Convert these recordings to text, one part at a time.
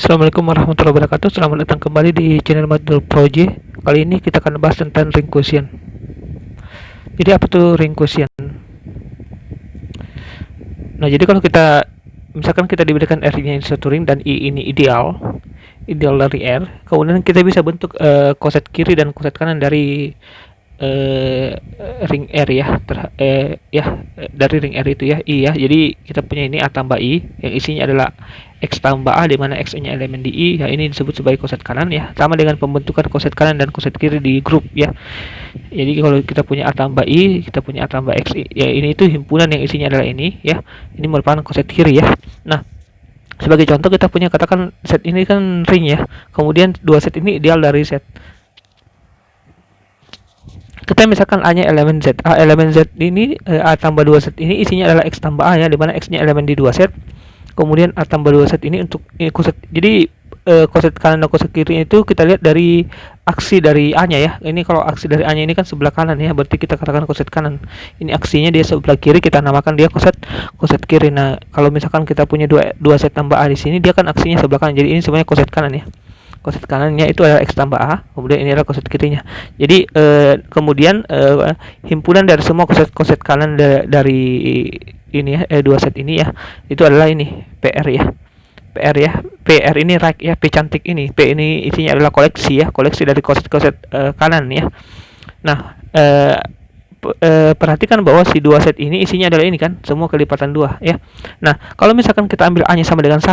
Assalamualaikum warahmatullahi wabarakatuh. Selamat datang kembali di channel Madul Project. Kali ini kita akan bahas tentang ring quotient. Jadi apa tuh ring quotient? Nah, jadi kalau kita misalkan kita diberikan R-nya satu ring dan I ini ideal dari R, kemudian kita bisa bentuk koset kiri dan koset kanan dari ring R ya, dari ring R itu ya, I ya. Jadi kita punya ini A tambah I yang isinya adalah X tambah A, di mana X nya elemen di I ya, ini disebut sebagai koset kanan ya, sama dengan pembentukan koset kanan dan koset kiri di grup ya. Jadi kalau kita punya A tambah I, kita punya A tambah X ya, ini itu himpunan yang isinya adalah ini ya, ini merupakan koset kiri ya. Nah, sebagai contoh kita punya, katakan set ini kan ring ya, kemudian dua set ini ideal dari set. Kita misalkan A nya elemen Z, A elemen Z ini A tambah 2 set ini isinya adalah X tambah A ya, dimana X nya elemen di 2 set. Kemudian A tambah 2 set ini untuk koset, jadi koset kanan dan koset kiri itu kita lihat dari aksi dari A nya ya. Ini kalau aksi dari A nya ini kan sebelah kanan ya, berarti kita katakan koset kanan. Ini aksinya dia sebelah kiri, kita namakan dia koset kiri. Nah, kalau misalkan kita punya dua set tambah A di sini, dia kan aksinya sebelah kanan, jadi ini semuanya koset kanan ya. Koset kanannya itu adalah X tambah A, kemudian ini adalah koset kirinya. Jadi kemudian himpunan dari semua koset kanan dari ini ya, dua set ini ya, itu adalah ini PR ya. PR ini right ya, P cantik ini. P ini isinya adalah koleksi ya, koleksi dari koset kanan ya. Nah, perhatikan bahwa si dua set ini isinya adalah ini kan, semua kelipatan 2 ya. Nah, kalau misalkan kita ambil A nya sama dengan 1,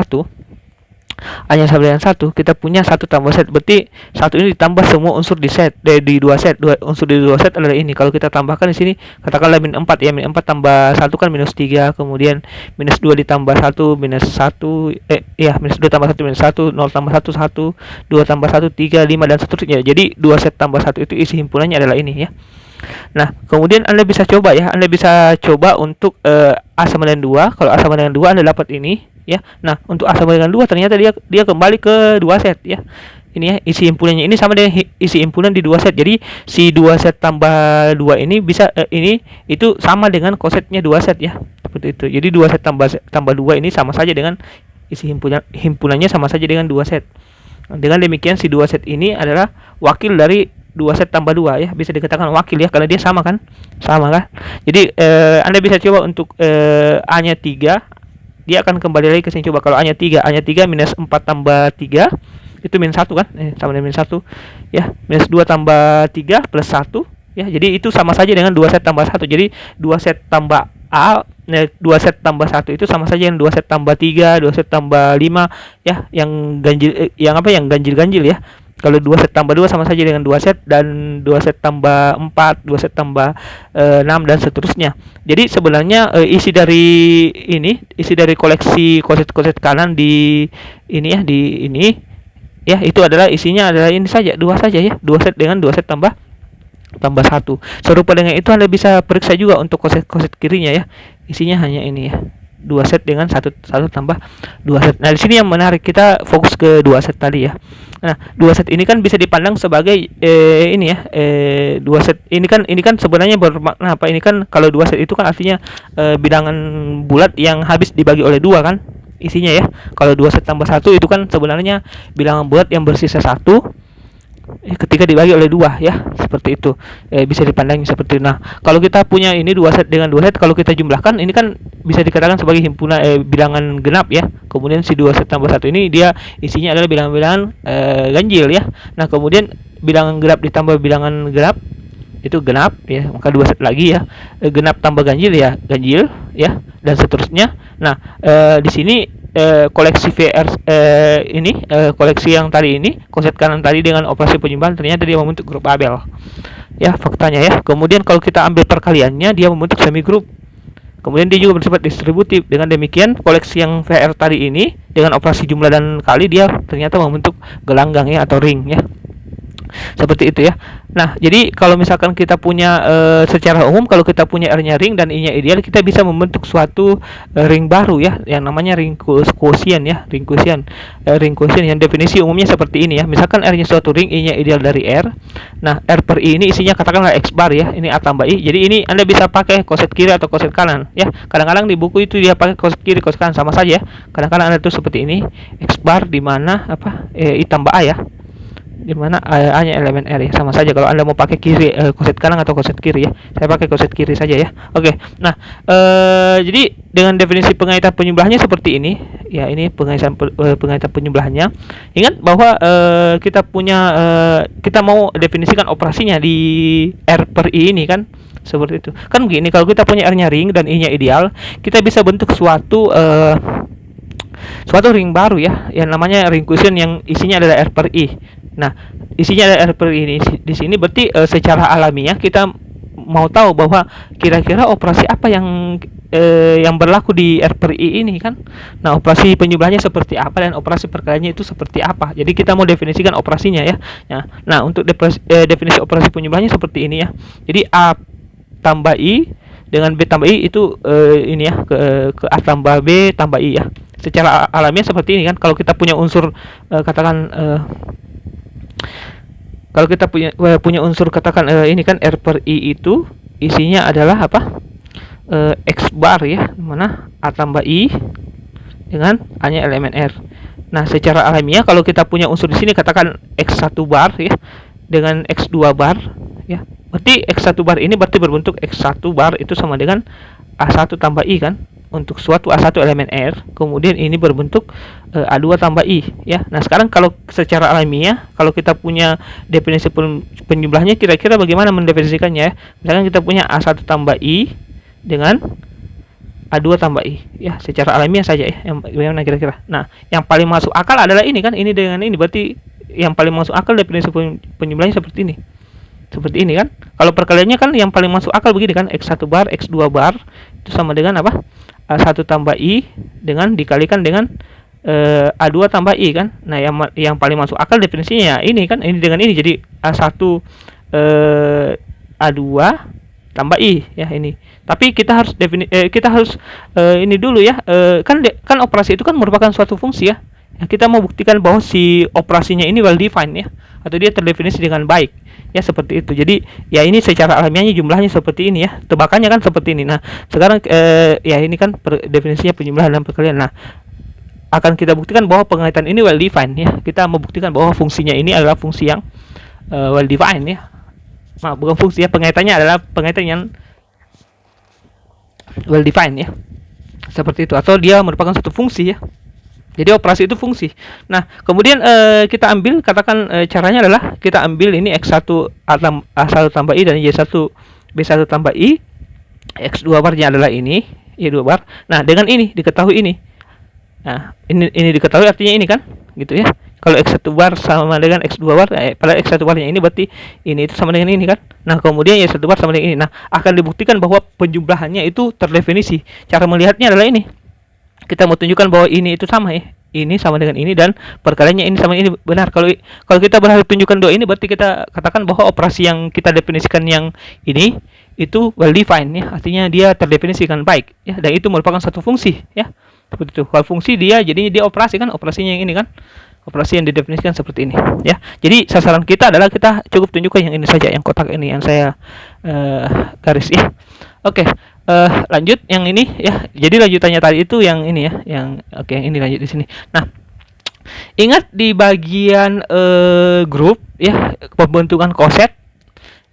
A-nya sama dengan 1, kita punya 1 tambah set, berarti 1 ini ditambah semua unsur di set, di 2 set. Unsur di 2 set adalah ini. Kalau kita tambahkan di sini, katakanlah min 4 ya, min 4 tambah 1 kan minus 3, kemudian minus 2 ditambah 1 minus 1, minus 2 tambah 1 minus 1, 0 tambah 1 1, 2 tambah 1 3, 5 dan seterusnya. Jadi 2 set tambah 1 itu isi himpunannya adalah ini ya. Nah, kemudian Anda bisa coba ya, Anda bisa coba untuk A sama dengan 2. Kalau A sama dengan 2 Anda dapat ini ya. Nah, untuk A sama dengan 2 ternyata dia kembali ke 2 set ya. Ini ya, isi himpunannya ini sama dengan isi himpunan di 2 set. Jadi si 2 set tambah 2 ini bisa ini itu sama dengan kosetnya 2 set ya. Seperti itu. Jadi 2 set tambah 2 ini sama saja dengan isi himpunannya sama saja dengan 2 set. Dengan demikian si 2 set ini adalah wakil dari 2 set tambah 2 ya, bisa dikatakan wakil ya, karena dia sama kan? Sama kan? Jadi Anda bisa coba untuk A nya 3, dia akan kembali lagi ke sini. Coba kalau A nya 3 minus 4 tambah 3 itu minus 1 kan? Sama dengan minus 1 ya, minus 2 tambah 3 plus 1 ya, jadi itu sama saja dengan 2 set tambah 1. Jadi 2 set tambah A, 2 set tambah 1 itu sama saja dengan 2 set tambah 3, 2 set tambah 5 ya, yang ganjil yang ganjil ya. Kalau 2 set tambah 2 sama saja dengan 2 set, dan 2 set tambah 4, 2 set tambah 6 dan seterusnya. Jadi sebenarnya isi dari koleksi koset kanan di ini ya, di ini ya, itu adalah isinya adalah ini saja, 2 saja ya. 2 set dengan 2 set tambah 1. Serupa dengan itu Anda bisa periksa juga untuk koset kirinya ya. Isinya hanya ini ya. 2 set dengan 1 tambah 2 set. Nah, di sini yang menarik, kita fokus ke 2 set tadi ya. Nah, 2 set ini kan bisa dipandang sebagai ini ya, 2 set ini kan sebenarnya bermakna apa? Ini kan kalau 2 set itu kan artinya bilangan bulat yang habis dibagi oleh 2 kan isinya ya. Kalau 2 set tambah 1 itu kan sebenarnya bilangan bulat yang bersisa 1 ketika dibagi oleh 2 ya, seperti itu. Bisa dipandang seperti itu. Nah, kalau kita punya ini 2 set dengan 2 set, kalau kita jumlahkan ini kan bisa dikatakan sebagai himpunan bilangan genap ya. Kemudian si 2 set tambah 1 ini dia isinya adalah bilangan-bilangan ganjil ya. Nah, kemudian bilangan genap ditambah bilangan genap itu genap ya, maka 2 set lagi ya. Genap tambah ganjil ya ganjil ya, dan seterusnya. Nah, di sini koleksi VR ini koleksi yang tadi ini, koset kanan tadi dengan operasi penjumlahan ternyata dia membentuk grup Abel ya, faktanya ya. Kemudian kalau kita ambil perkaliannya, dia membentuk semi grup. Kemudian dia juga bersifat distributif. Dengan demikian koleksi yang VR tadi ini dengan operasi jumlah dan kali, dia ternyata membentuk gelanggang ya, atau ring ya. Seperti itu ya. Nah, jadi kalau misalkan kita punya secara umum kalau kita punya R-nya ring dan I-nya ideal, kita bisa membentuk suatu ring baru ya, yang namanya ring quotient ya, ring quotient. Ring quotient yang definisi umumnya seperti ini ya. Misalkan R-nya suatu ring, I-nya ideal dari R. Nah, R per I ini isinya katakanlah X bar ya. Ini A tambah I. Jadi ini Anda bisa pakai koset kiri atau koset kanan ya. Kadang-kadang di buku itu dia pakai koset kiri, koset kanan sama saja. Kadang-kadang Anda tuh seperti ini, X bar di mana I tambah A ya, di mana A-nya elemen R ya, sama saja kalau Anda mau pakai kiri koset kanan atau koset kiri ya. Saya pakai koset kiri saja ya. Oke. Nah, jadi dengan definisi pengaitan penyebelahnya seperti ini ya, ini pengaitan penyebelahnya. Ingat bahwa kita punya kita mau definisikan operasinya di R per I ini kan, seperti itu. Kan begini, kalau kita punya R-nya ring dan I-nya ideal, kita bisa bentuk suatu ring baru ya, yang namanya ring quotient yang isinya adalah R per I. Nah, isinya adalah R per I ini di sini berarti secara alamiah kita mau tahu bahwa kira-kira operasi apa yang berlaku di R per I ini kan. Nah, operasi penyebelahnya seperti apa dan operasi perkaliannya itu seperti apa. Jadi kita mau definisikan operasinya ya. Nah, untuk definisi operasi penyebelahnya seperti ini ya. Jadi A tambah I dengan B tambah I itu ini ya, ke A tambah B tambah I ya. Secara alamiah seperti ini kan. Kalau kita punya unsur katakan kalau kita punya unsur katakan ini kan R per I itu isinya adalah apa? X bar ya, mana A tambah I dengan A-nya elemen R. Nah, secara alamiah kalau kita punya unsur di sini katakan X1 bar ya dengan X2 bar ya. Berarti X1 bar ini berarti berbentuk X1 bar itu sama dengan A1 tambah I kan, untuk suatu A1 elemen R, kemudian ini berbentuk A2 tambah I ya. Nah, sekarang kalau secara alamiah kalau kita punya definisi penyebelahnya, kira-kira bagaimana mendefinisikannya ya? Misalkan kita punya A1 tambah I dengan A2 tambah I ya, secara alamiah saja ya. Bagaimana kira-kira? Nah, yang paling masuk akal adalah ini kan, ini dengan ini, berarti yang paling masuk akal definisi penyebelahnya seperti ini. Seperti ini kan. Kalau perkaliannya kan yang paling masuk akal begini kan, X1 bar, X2 bar itu sama dengan apa? A1 tambah I dengan dikalikan dengan A2 tambah I kan. Nah, yang paling masuk akal definisinya ya ini kan, ini dengan ini, jadi A1 A2 tambah I ya ini. Tapi kita harus ini dulu ya, kan operasi itu kan merupakan suatu fungsi ya. Kita mau buktikan bahwa si operasinya ini well defined ya, atau dia terdefinisi dengan baik ya, seperti itu. Jadi ya ini secara alamiahnya jumlahnya seperti ini ya, tebakannya kan seperti ini. Nah, sekarang ya ini kan definisinya penjumlahan dan perkalian. Nah, akan kita buktikan bahwa pengaitan ini well defined ya. Kita membuktikan bahwa fungsinya ini adalah fungsi yang well defined ya. Nah, bukan fungsi ya, pengaitannya adalah pengaitan yang well defined ya, seperti itu, atau dia merupakan suatu fungsi ya. Jadi operasi itu fungsi. Nah, kemudian kita ambil, katakan caranya adalah kita ambil ini X1 A1 tambah I dan Y1 B1 tambah I. X2 barnya adalah ini, Y2 bar. Nah, dengan ini diketahui ini. Nah, ini diketahui artinya ini kan, gitu ya. Kalau X1 bar sama dengan X2 bar, pada X1 barnya ini berarti ini itu sama dengan ini kan. Nah, kemudian Y1 bar sama dengan ini. Nah, akan dibuktikan bahwa penjumlahannya itu terdefinisi. Cara melihatnya adalah ini. Kita mau tunjukkan bahwa ini itu sama ya, ini sama dengan ini dan perkaliannya ini sama ini benar. Kalau kita berhasil tunjukkan dua ini, berarti kita katakan bahwa operasi yang kita definisikan yang ini itu well defined ya, artinya dia terdefinisikan baik ya, dan itu merupakan satu fungsi ya, seperti itu. Kalau fungsi dia jadinya dia operasi kan, operasinya yang ini kan, operasi yang didefinisikan seperti ini ya. Jadi sasaran kita adalah kita cukup tunjukkan yang ini saja, yang kotak ini yang saya garis ya. Oke. Lanjut yang ini ya. Jadi lanjutannya tadi itu yang ini ya, yang yang ini lanjut di sini. Nah, ingat di bagian grup ya, pembentukan koset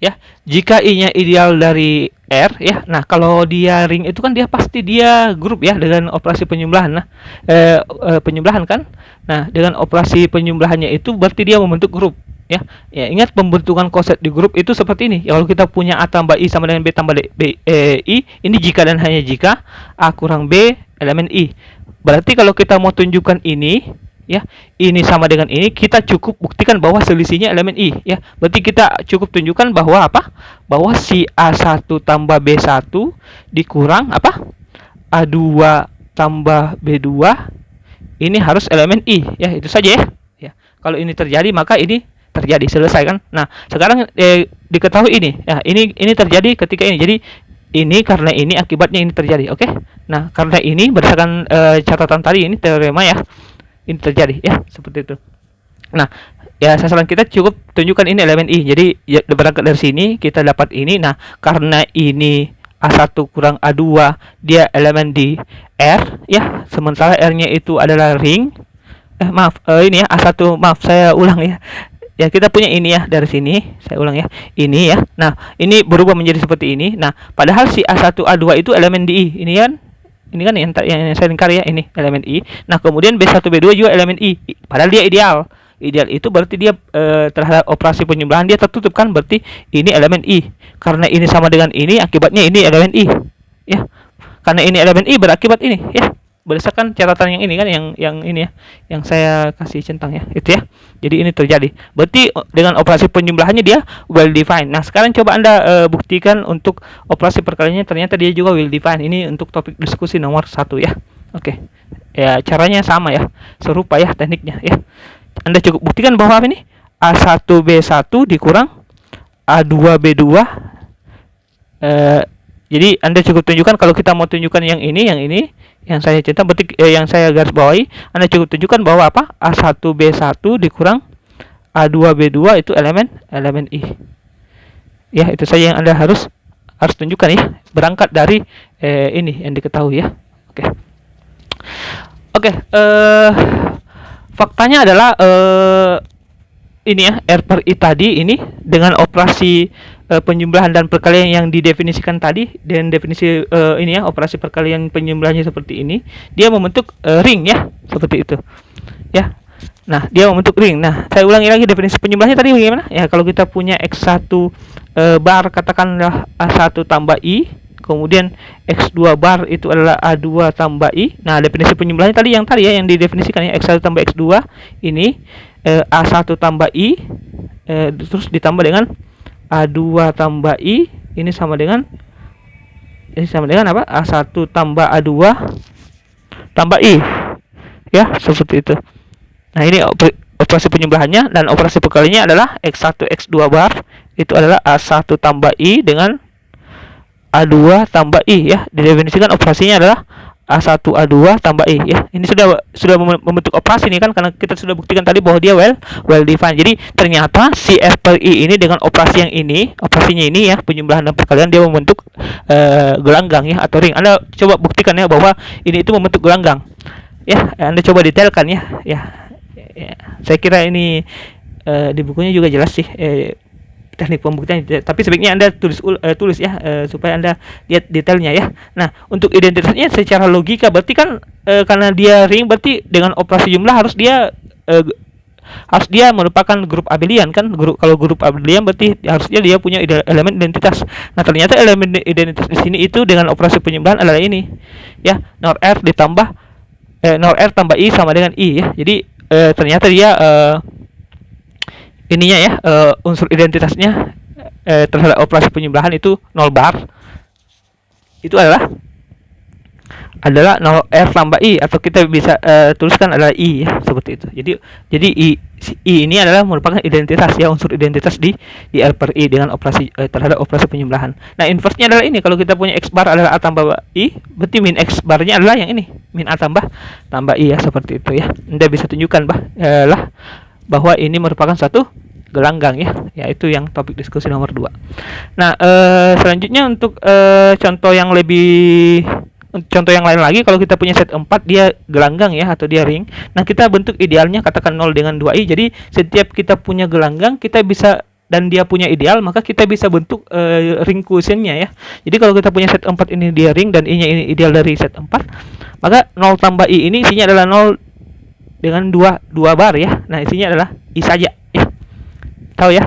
ya, jika I-nya ideal dari R ya. Nah, kalau dia ring itu kan dia pasti dia grup ya dengan operasi penyembelahan. Nah, penyembelahan kan. Nah, dengan operasi penyembelahannya itu berarti dia membentuk grup. Ya, ingat pembentukan koset di grup itu seperti ini. Ya, kalau kita punya A tambah I sama dengan B tambah I, ini jika dan hanya jika A kurang B elemen I. Berarti kalau kita mau tunjukkan ini, ya, ini sama dengan ini, kita cukup buktikan bahwa selisihnya elemen I, ya. Berarti kita cukup tunjukkan bahwa apa? Bahwa si A1 tambah B1 dikurang apa? A2 tambah B2 ini harus elemen I, ya. Itu saja ya. Ya. Kalau ini terjadi maka ini terjadi, selesai kan. Nah sekarang diketahui ini ya, ini terjadi ketika ini, jadi ini karena ini akibatnya ini terjadi. Oke. Nah karena ini berdasarkan catatan tadi, ini teorema ya, ini terjadi ya, seperti itu. Nah ya sasaran kita cukup tunjukkan ini elemen I. Jadi ya, berangkat dari sini kita dapat ini. Nah karena ini A1 kurang A2 dia elemen di R ya, sementara R nya itu adalah ring. Maaf, ini ya A1, maaf saya ulang ya. Ya kita punya ini ya, dari sini saya ulang ya, ini ya. Nah ini berubah menjadi seperti ini. Nah padahal si A1 A2 itu elemen di I, ini kan yang saya lingkar ya, ini elemen I. Nah kemudian B1 B2 juga elemen I, padahal dia ideal itu berarti dia terhadap operasi penjumlahan dia tertutup kan, berarti ini elemen I. Karena ini sama dengan ini, akibatnya ini elemen I ya, karena ini elemen I berakibat ini ya, berdasarkan catatan yang ini kan, yang ini ya, yang saya kasih centang ya, itu ya. Jadi ini terjadi, berarti dengan operasi penjumlahannya dia well defined. Nah sekarang coba Anda buktikan untuk operasi perkaliannya, ternyata dia juga well defined. Ini untuk topik diskusi nomor 1 ya. Oke. Ya caranya sama ya, serupa ya tekniknya ya. Anda cukup buktikan bahwa ini A1B1 dikurang A2B2. Jadi Anda cukup tunjukkan, kalau kita mau tunjukkan yang ini yang saya centang, berarti yang saya garis bawahi, Anda cukup tunjukkan bahwa apa? A1B1 dikurang A2B2 itu elemen I. Ya, itu saja yang Anda harus tunjukkan ya, berangkat dari ini yang diketahui ya. Oke, faktanya adalah ini ya, R per I tadi ini dengan operasi penjumlahan dan perkalian yang didefinisikan tadi, dan definisi ini ya, operasi perkalian penjumlahannya seperti ini, dia membentuk ring ya, seperti itu ya. Nah dia membentuk ring. Nah saya ulangi lagi definisi penjumlahannya tadi bagaimana ya. Kalau kita punya X1 bar katakanlah A1 tambah I, kemudian X2 bar itu adalah A2 tambah I. Nah definisi penjumlahannya tadi ya, yang didefinisikan ya, X1 tambah X2 ini A1 tambah I, terus ditambah dengan A2 tambah I, ini sama dengan apa? A1 tambah A2 tambah I ya, seperti itu. Nah ini operasi penjumlahannya, dan operasi perkaliannya adalah X1 X2 bar itu adalah A1 tambah I dengan A2 tambah I ya. Didefinisikan operasinya adalah A1 A2 tambah I ya. Ini sudah membentuk operasi nih kan, karena kita sudah buktikan tadi bahwa dia well defined. Jadi ternyata si R per I ini dengan operasi yang ini, operasinya ini ya, penjumlahan dan perkalian, dia membentuk gelanggang ya, atau ring. Anda coba buktikan ya bahwa ini itu membentuk gelanggang. Ya, Anda coba detailkan ya. Saya kira ini di bukunya juga jelas sih teknik pembuktian, tapi sebaiknya Anda tulis ya, supaya Anda lihat detailnya ya. Nah untuk identitasnya secara logika berarti kan karena dia ring, berarti dengan operasi jumlah harus dia merupakan grup abelian kan. Kalau grup abelian berarti harusnya dia punya elemen identitas. Nah ternyata elemen identitas di sini itu dengan operasi penjumlahan adalah ini ya, nor R ditambah nor R tambah I sama dengan I ya. Jadi ternyata dia ininya ya, unsur identitasnya terhadap operasi penjumlahan itu 0 bar, itu adalah 0 R tambah I, atau kita bisa tuliskan adalah I ya, seperti itu. Jadi I ini adalah merupakan identitas ya, unsur identitas di R per I dengan operasi terhadap operasi penjumlahan. Nah inverse-nya adalah ini, kalau kita punya X bar adalah A tambah I, berarti min X barnya adalah yang ini, min A tambah I ya, seperti itu ya. Anda bisa tunjukkan bahwa ini merupakan satu gelanggang ya, yaitu yang topik diskusi nomor 2. Nah selanjutnya untuk contoh yang lain lagi, kalau kita punya set 4 dia gelanggang ya, atau dia ring. Nah kita bentuk idealnya katakan 0 dengan 2i. Jadi setiap kita punya gelanggang kita bisa, dan dia punya ideal, maka kita bisa bentuk ring quotientnya ya. Jadi kalau kita punya set 4 ini dia ring, dan i-nya ini ideal dari set 4, maka 0 tambah i ini isinya adalah 0 dengan 2 bar ya. Nah isinya adalah i saja ya, tahu ya,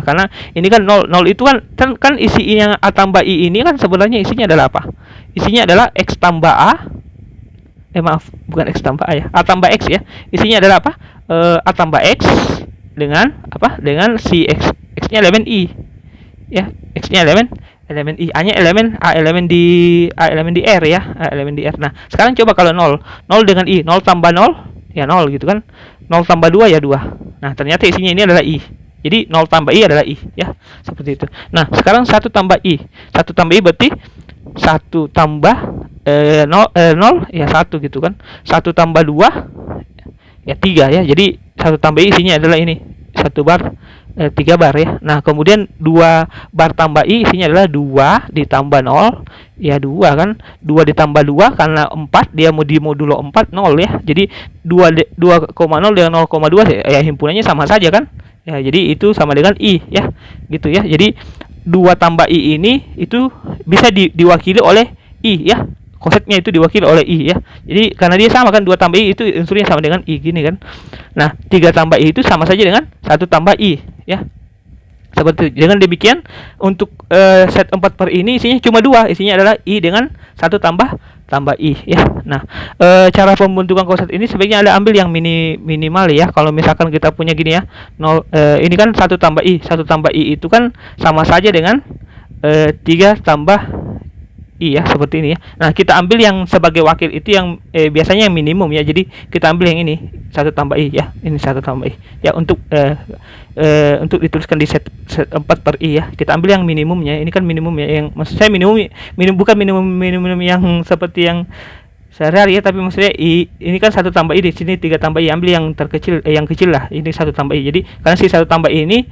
karena ini kan 0 itu kan isinya A tambah I ini kan sebenarnya isinya adalah apa? Isinya adalah X tambah A, maaf, bukan X tambah A ya, A tambah X ya. Isinya adalah apa? A tambah X dengan apa? Dengan si X-nya elemen I ya, X-nya elemen I, A-nya elemen di R ya, elemen di R. Nah sekarang coba kalau 0 dengan I, 0 tambah 0 ya 0 gitu kan, 0 tambah 2 ya 2. Nah ternyata isinya ini adalah I Jadi 0 tambah I adalah I ya. Seperti itu. Nah, sekarang 1 tambah I. 1 tambah I berarti 1 tambah 0 ya 1 gitu kan. 1 tambah 2 ya 3 ya. Jadi 1 tambah I isinya adalah ini. 1 bar 3 bar ya. Nah, kemudian 2 bar tambah I isinya adalah 2 ditambah 0 ya 2 kan. 2 ditambah 2 karena 4 dia mau di modulo 4 0 ya. Jadi 2,0 dengan 0,2 ya himpunannya sama saja kan. Ya, jadi itu sama dengan I ya. Gitu ya. Jadi 2 tambah I ini itu bisa diwakili oleh I ya. Kosetnya itu diwakili oleh I ya. Jadi karena dia sama kan, 2 tambah I itu unsurnya sama dengan I gini kan. Nah, 3 tambah I itu sama saja dengan 1 tambah I ya. Seperti itu. Dengan demikian untuk set 4 per ini isinya cuma 2, isinya adalah I dengan 1 tambah I ya. Nah, cara pembentukan koset ini sebaiknya Anda ambil yang minimal ya. Kalau misalkan kita punya gini ya, 0 ini kan 1 tambah I. 1 tambah I itu kan sama saja dengan 3 tambah I ya, seperti ini ya. Nah, kita ambil yang sebagai wakil itu yang biasanya yang minimum ya. Jadi kita ambil yang ini 1 tambah I ya. Ini 1 tambah I ya untuk dituliskan di set 4 per I ya. Kita ambil yang minimumnya. Ini kan minimum ya. Yang maksud saya minimum bukan minimum yang seperti yang sehari-hari ya, tapi maksudnya ini kan 1 tambah I, di sini 3 tambah I. Ambil yang terkecil, yang kecil lah. Ini 1 tambah I. Jadi karena si 1 tambah I ini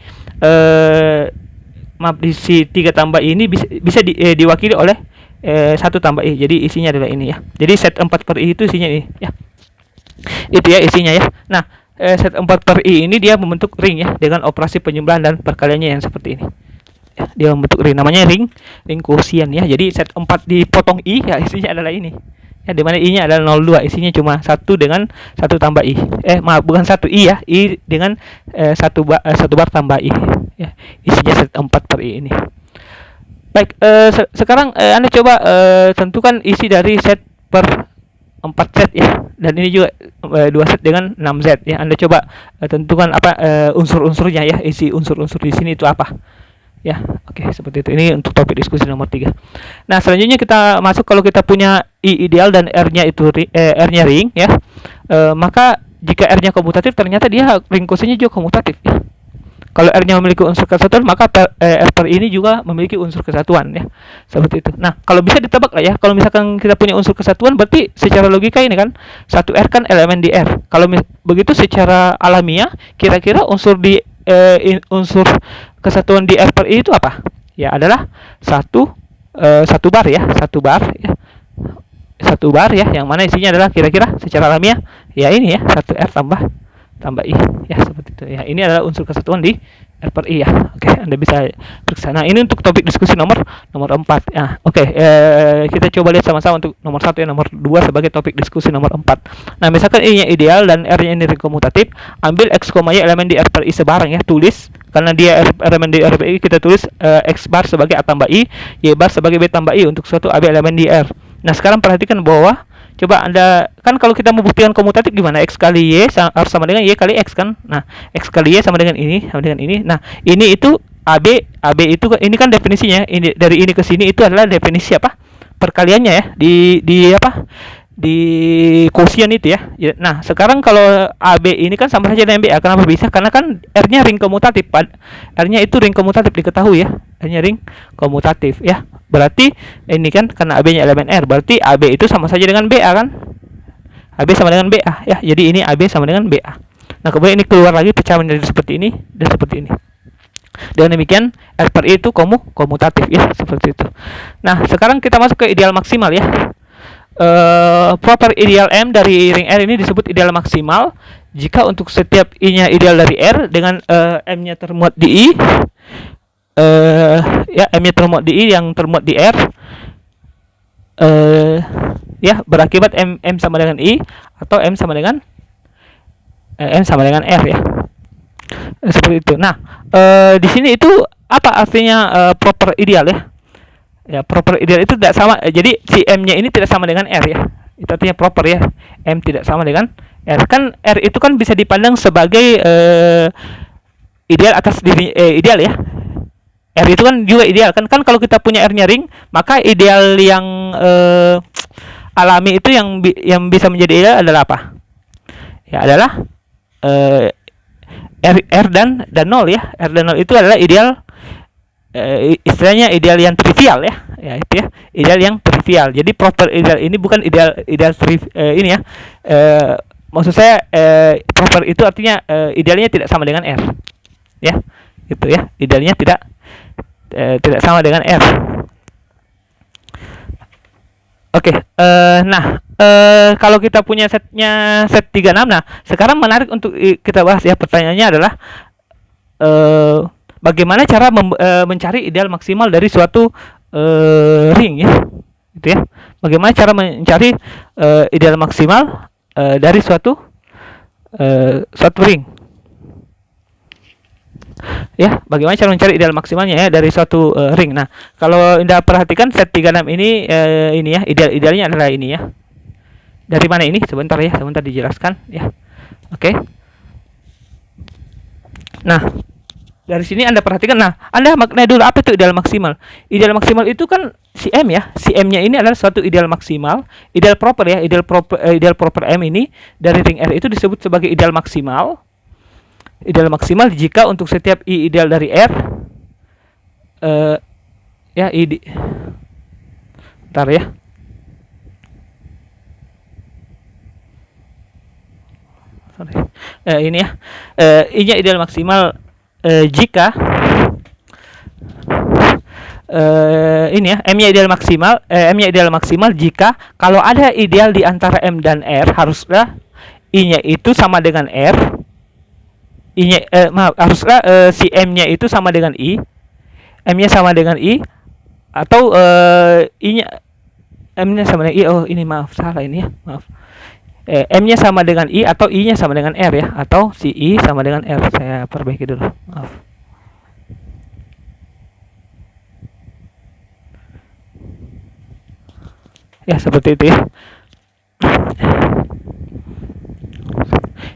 maaf, di si 3 tambah I ini bisa diwakili oleh 1 tambah I. Jadi isinya adalah ini ya. Jadi set 4 per I itu isinya ini ya. Itu ya isinya ya. Nah, set 4 per I ini dia membentuk ring ya, dengan operasi penjumlahan dan perkaliannya yang seperti ini. Ya, dia membentuk ring, namanya ring quotient ya. Jadi set 4 dipotong I ya, isinya adalah ini. Ya, dimana I-nya adalah 02, isinya cuma 1 dengan 1 tambah I. Maaf, bukan 1 I ya, I dengan 1 bar tambah I. Ya, isinya set 4 per I ini. Baik, sekarang Anda coba tentukan isi dari set per 4 set ya. Dan ini juga 2 set dengan 6 set ya. Anda coba tentukan apa unsur-unsurnya ya. Isi unsur-unsur di sini itu apa. Ya, oke, seperti itu. Ini untuk topik diskusi nomor 3. Nah, selanjutnya kita masuk kalau kita punya I ideal dan R-nya itu R-nya ring ya. Maka jika R-nya komutatif ternyata dia ring quotient-nya juga komutatif ya. Kalau R-nya memiliki unsur kesatuan, maka R per ini juga memiliki unsur kesatuan ya. Seperti itu. Nah, kalau bisa ditebak lah ya. Kalau misalkan kita punya unsur kesatuan, berarti secara logika ini kan 1R kan elemen di R. Kalau begitu secara alamiah, kira-kira unsur di unsur kesatuan di R per I itu apa? Ya, adalah 1 bar ya, 1 bar ya. 1 bar ya, yang mana isinya adalah kira-kira secara alamiah ya ini ya, 1R tambah I ya, seperti itu ya. Ini adalah unsur kesatuan di R per I ya. Oke, Anda bisa periksa. Nah, ini untuk topik diskusi nomor 4 ya. Oke, kita coba lihat sama-sama untuk nomor 1 ya, nomor 2 sebagai topik diskusi nomor 4. Nah, misalkan I-nya ideal dan R-nya ini ring komutatif, ambil X, Y elemen di R per I sebarang ya, tulis karena dia elemen di R per I, kita tulis X bar sebagai A tambah I, Y bar sebagai B tambah I untuk suatu AB elemen di R. Nah, sekarang perhatikan bahwa coba Anda kan kalau kita membuktikan komutatif gimana? X kali Y harus sama dengan Y kali X kan? Nah, X kali Y sama dengan ini, sama dengan ini. Nah, ini itu AB itu ini kan definisinya. Ini dari ini ke sini itu adalah definisi apa? Perkaliannya ya. Di apa? Di quotient itu ya. Nah, sekarang kalau AB ini kan sama saja dengan BA. Kenapa bisa? Karena kan R-nya ring komutatif. R-nya itu ring komutatif, diketahui ya. R-nya ring komutatif ya. Berarti ini kan karena AB-nya elemen R, berarti AB itu sama saja dengan BA kan? AB sama dengan BA ya. Jadi ini AB sama dengan BA. Nah, kemudian ini keluar lagi pecah menjadi seperti ini dan seperti ini. Dengan demikian R per I itu komutatif ya, seperti itu. Nah, sekarang kita masuk ke ideal maksimal ya. Proper ideal M dari ring R ini disebut ideal maksimal jika untuk setiap I-nya ideal dari R dengan M-nya termuat di I. Ya, M-nya termuat di I yang termuat di R ya, berakibat M sama dengan I atau M sama dengan R ya. Seperti itu. Nah, di sini itu apa artinya proper ideal ya? Ya, proper ideal itu tidak sama. Jadi si M-nya ini tidak sama dengan R ya. Itu artinya proper ya. M tidak sama dengan R. Kan R itu kan bisa dipandang sebagai ideal atas diri ideal ya. R itu kan juga ideal kan kalau kita punya R-nya ring, maka ideal yang alami itu yang bisa menjadi ideal adalah apa? Ya, adalah R dan 0 ya. R dan 0 itu adalah ideal, istilahnya ideal yang trivial ya. Ya itu ya, ideal yang trivial. Jadi proper ideal ini bukan ideal ini ya. Maksud saya proper itu artinya idealnya tidak sama dengan R. Ya. Gitu ya. Idealnya tidak sama dengan R. Oke, nah kalau kita punya set 36, nah sekarang menarik untuk kita bahas ya. Pertanyaannya adalah bagaimana cara mencari ideal maksimal dari suatu ring ya, gitu ya. Bagaimana cara mencari ideal maksimal dari suatu ring. Ya, bagaimana cara mencari ideal maksimalnya ya dari suatu ring. Nah, kalau Anda perhatikan set 36 ini ya, idealnya adalah ini ya. Dari mana ini? Sebentar dijelaskan ya. Oke. Nah, dari sini Anda perhatikan. Nah, Anda maknai dulu apa itu ideal maksimal. Ideal maksimal itu kan si M ya. Si M-nya ini adalah suatu ideal maksimal, ideal proper ya. Ideal proper M ini dari ring R itu disebut sebagai ideal maksimal. Ideal maksimal jika untuk setiap I ideal dari R ya bentar ya. Sorry. Ini ya. I-nya ideal maksimal jika ini ya, M-nya ideal maksimal jika kalau ada ideal di antara M dan R, haruslah I-nya itu sama dengan R. Haruslah si M-nya itu sama dengan I. M-nya sama dengan I atau I-nya M-nya sama dengan I. Oh, ini salah ini ya. Maaf. M-nya sama dengan I atau I-nya sama dengan R ya, atau si I sama dengan R. Saya perbaiki dulu. Maaf. Ya, seperti itu ya.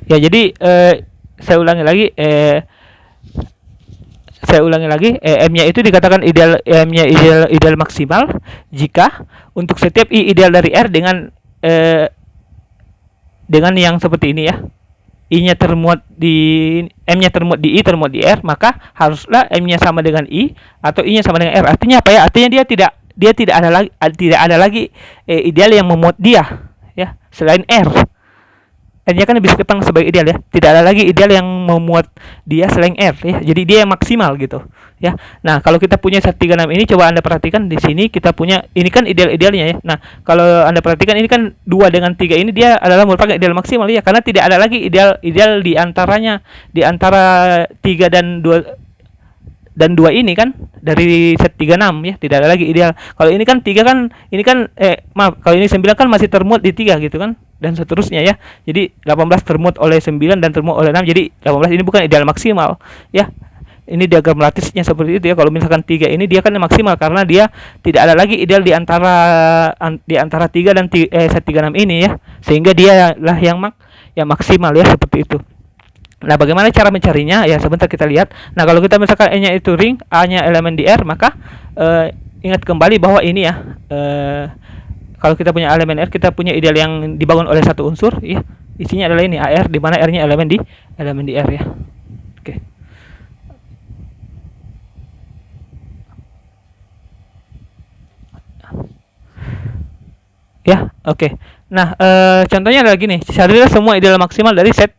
Ya, jadi saya ulangi lagi, M-nya itu dikatakan M-nya ideal maksimal jika untuk setiap I ideal dari R dengan yang seperti ini ya. I-nya termuat di M-nya termuat di I, termuat di R, maka haruslah M-nya sama dengan I atau I-nya sama dengan R. Artinya apa ya? Artinya dia tidak ada lagi ideal yang memuat dia ya, selain R. R-nya kan bisa dipandang sebagai ideal ya. Tidak ada lagi ideal yang memuat dia selain R ya. Jadi dia yang maksimal gitu ya. Nah, kalau kita punya set 36 ini, coba Anda perhatikan di sini kita punya ini kan idealnya ya. Nah, kalau Anda perhatikan ini kan 2 dengan 3 ini dia adalah merupakan ideal maksimal ya, karena tidak ada lagi ideal di antaranya, di antara 3 dan 2 ini kan dari set 36 ya, tidak ada lagi ideal. Kalau ini kan 3 kan ini kan kalau ini 9 kan masih termuat di 3 gitu kan, dan seterusnya ya. Jadi 18 termuat oleh 9 dan termuat oleh 6. Jadi 18 ini bukan ideal maksimal ya. Ini diagram lattisnya seperti itu ya. Kalau misalkan 3 ini dia kan maksimal karena dia tidak ada lagi ideal di antara 3 dan set 36 ini ya. Sehingga dia lah yang maksimal ya, seperti itu. Nah, bagaimana cara mencarinya? Ya, sebentar kita lihat. Nah, kalau kita misalkan E-nya itu ring, A-nya elemen di R, maka ingat kembali bahwa ini ya, kalau kita punya elemen R, kita punya ideal yang dibangun oleh satu unsur ya. Isinya adalah ini AR, di mana R-nya elemen di R ya. Oke. Ya, oke. Nah, contohnya adalah gini. Carilah semua ideal maksimal dari set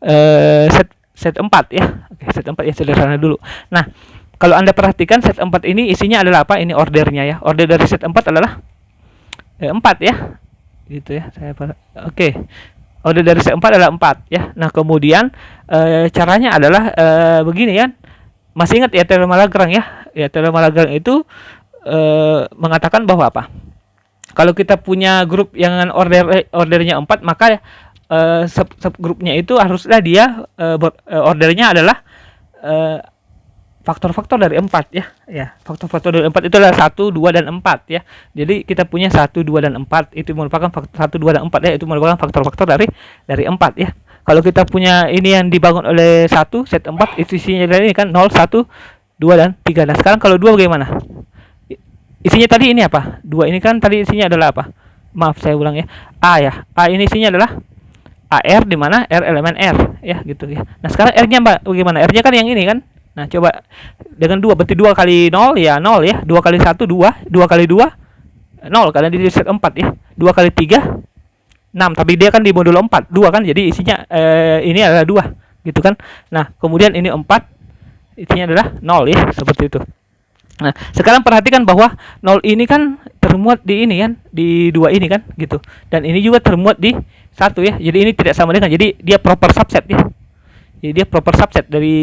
4 ya. Oke, set 4 ya, sederhana dulu. Nah, kalau Anda perhatikan set 4 ini isinya adalah apa? Ini ordernya ya. Order dari set 4 adalah 4 ya. Gitu ya. Oke. Order dari set 4 adalah 4 ya. Nah, kemudian caranya adalah begini ya. Masih ingat ya teorema Lagrange ya? Ya, teorema Lagrange itu mengatakan bahwa apa? Kalau kita punya grup yang ordernya 4, maka subgrupnya itu haruslah dia ordernya adalah faktor-faktor dari 4 ya. Ya, faktor-faktor dari 4 itu adalah 1, 2 dan 4 ya. Jadi kita punya 1, 2 dan 4 itu merupakan 1, 2 dan 4 ya, itu merupakan faktor-faktor dari 4 ya. Kalau kita punya ini yang dibangun oleh 1 set 4, itu isinya dari ini kan 0, 1, 2 dan 3. Nah, sekarang kalau 2 bagaimana? Isinya tadi ini apa? 2 ini kan tadi isinya adalah apa? Maaf, saya ulang ya. A ya. A ini isinya adalah AR di mana R elemen R ya gitu ya. Nah, sekarang R-nya bagaimana? R-nya kan yang ini kan. Nah, coba dengan 2 berarti 2 kali 0 ya 0 ya. 2 kali 1 2, 2 kali 2 0 karena di set 4 ya. 2 kali 3 6, tapi dia kan di modul 4 2 kan, jadi isinya ini adalah 2 gitu kan. Nah, kemudian ini 4 isinya adalah 0 ya, seperti itu. Nah, sekarang perhatikan bahwa 0 ini kan termuat di ini kan, di 2 ini kan gitu. Dan ini juga termuat di 1 ya. Jadi ini tidak sama dengan, jadi dia proper subset ya. Jadi dia proper subset dari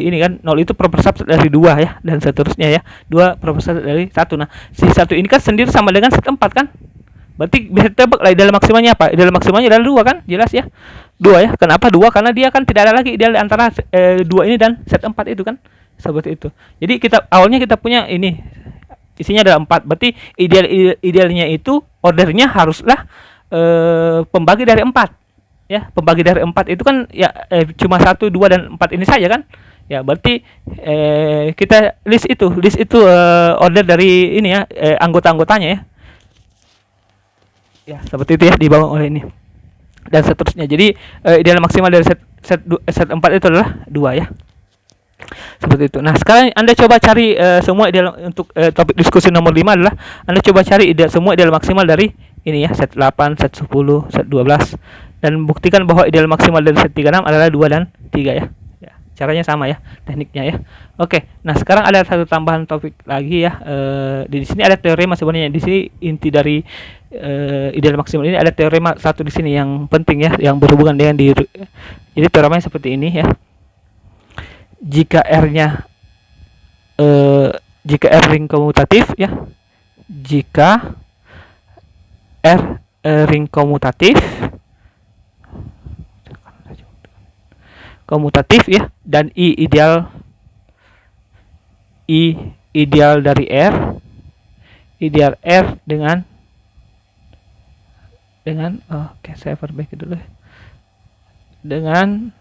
ini kan, 0 itu proper subset dari 2 ya, dan seterusnya ya. 2 proper subset dari 1. Nah, si 1 ini kan sendiri sama dengan set 4 kan? Berarti bisa tebak lah ideal maksimalnya apa? Ideal maksimalnya adalah 2 kan? Jelas ya. 2 ya. Kenapa 2? Karena dia kan tidak ada lagi ideal antara 2 ini dan set 4 itu kan. Seperti itu. Jadi kita awalnya kita punya ini isinya ada 4. Berarti idealnya itu ordernya haruslah pembagi dari 4. Ya, pembagi dari 4 itu kan ya cuma 1, 2 dan 4 ini saja kan. Ya, berarti kita list itu order dari ini ya, anggota-anggotanya ya. Ya, seperti itu ya dibangun oleh ini. Dan seterusnya. Jadi ideal maksimal dari set 4 itu adalah 2 ya. Seperti itu. Nah, sekarang Anda coba cari semua ideal untuk topik diskusi nomor 5 adalah Anda coba cari semua ideal maksimal dari ini ya, set 8, set 10, set 12 dan buktikan bahwa ideal maksimal dari set 36 adalah 2 dan 3 ya. Ya, caranya sama ya, tekniknya ya. Oke. Nah, sekarang ada satu tambahan topik lagi ya. Di sini ada teorema sebenarnya. Di sini inti dari ideal maksimal ini ada teorema satu di sini yang penting ya, yang berhubungan dengan diri. Jadi teoremanya seperti ini ya. Jika R-nya jika R ring komutatif ya, jika R ring komutatif ya, dan I ideal dari R, ideal R dengan oke, saya perbaiki dulu ya, dengan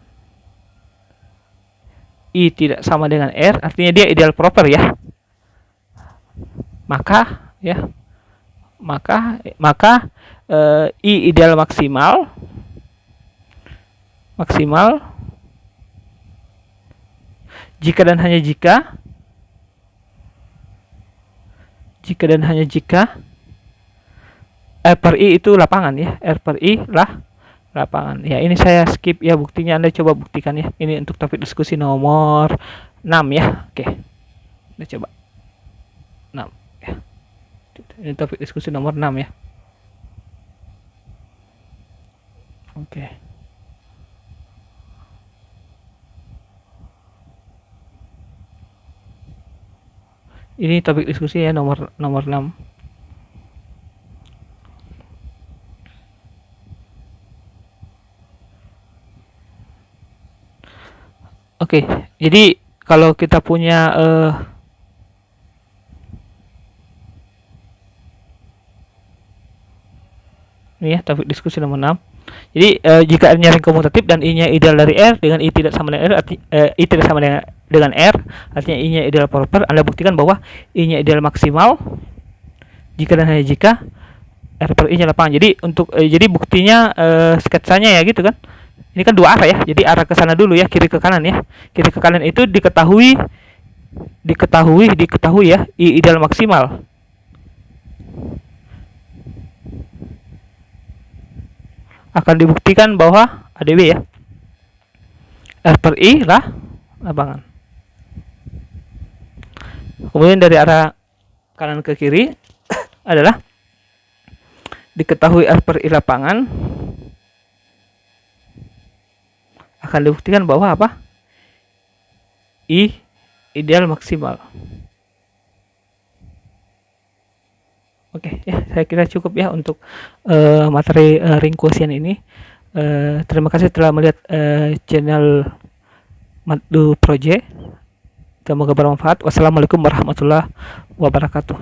I tidak sama dengan R, artinya dia ideal proper ya. Maka I ideal maksimal jika dan hanya jika R per I itu lapangan ya. R per I lah lapangan. Ya, ini saya skip ya buktinya, Anda coba buktikan ya. Ini untuk topik diskusi nomor 6 ya. Oke. Anda coba. 6 ya. Ini topik diskusi nomor 6 ya. Oke. Ini topik diskusi ya nomor 6. Oke, jadi kalau kita punya ini ya topik diskusi nomor 6. Jadi jika R-nya ring komutatif dan I-nya ideal dari R dengan I tidak sama dengan R, I tidak sama dengan R, artinya I-nya ideal proper, Anda buktikan bahwa I-nya ideal maksimal jika dan hanya jika R per I-nya lapangan. Jadi untuk jadi buktinya sketsanya ya gitu kan. Ini kan dua arah ya, jadi arah ke sana dulu ya, kiri ke kanan ya. Kiri ke kanan itu diketahui ya, I ideal maksimal. Akan dibuktikan bahwa ADB ya. R per I lah lapangan. Kemudian dari arah kanan ke kiri adalah diketahui R per I lapangan. Akan dibuktikan bahwa apa? I ideal maksimal. Oke, ya saya kira cukup ya untuk materi ring quotient ini. Terima kasih telah melihat channel Madu Project. Semoga bermanfaat. Wassalamualaikum warahmatullahi wabarakatuh.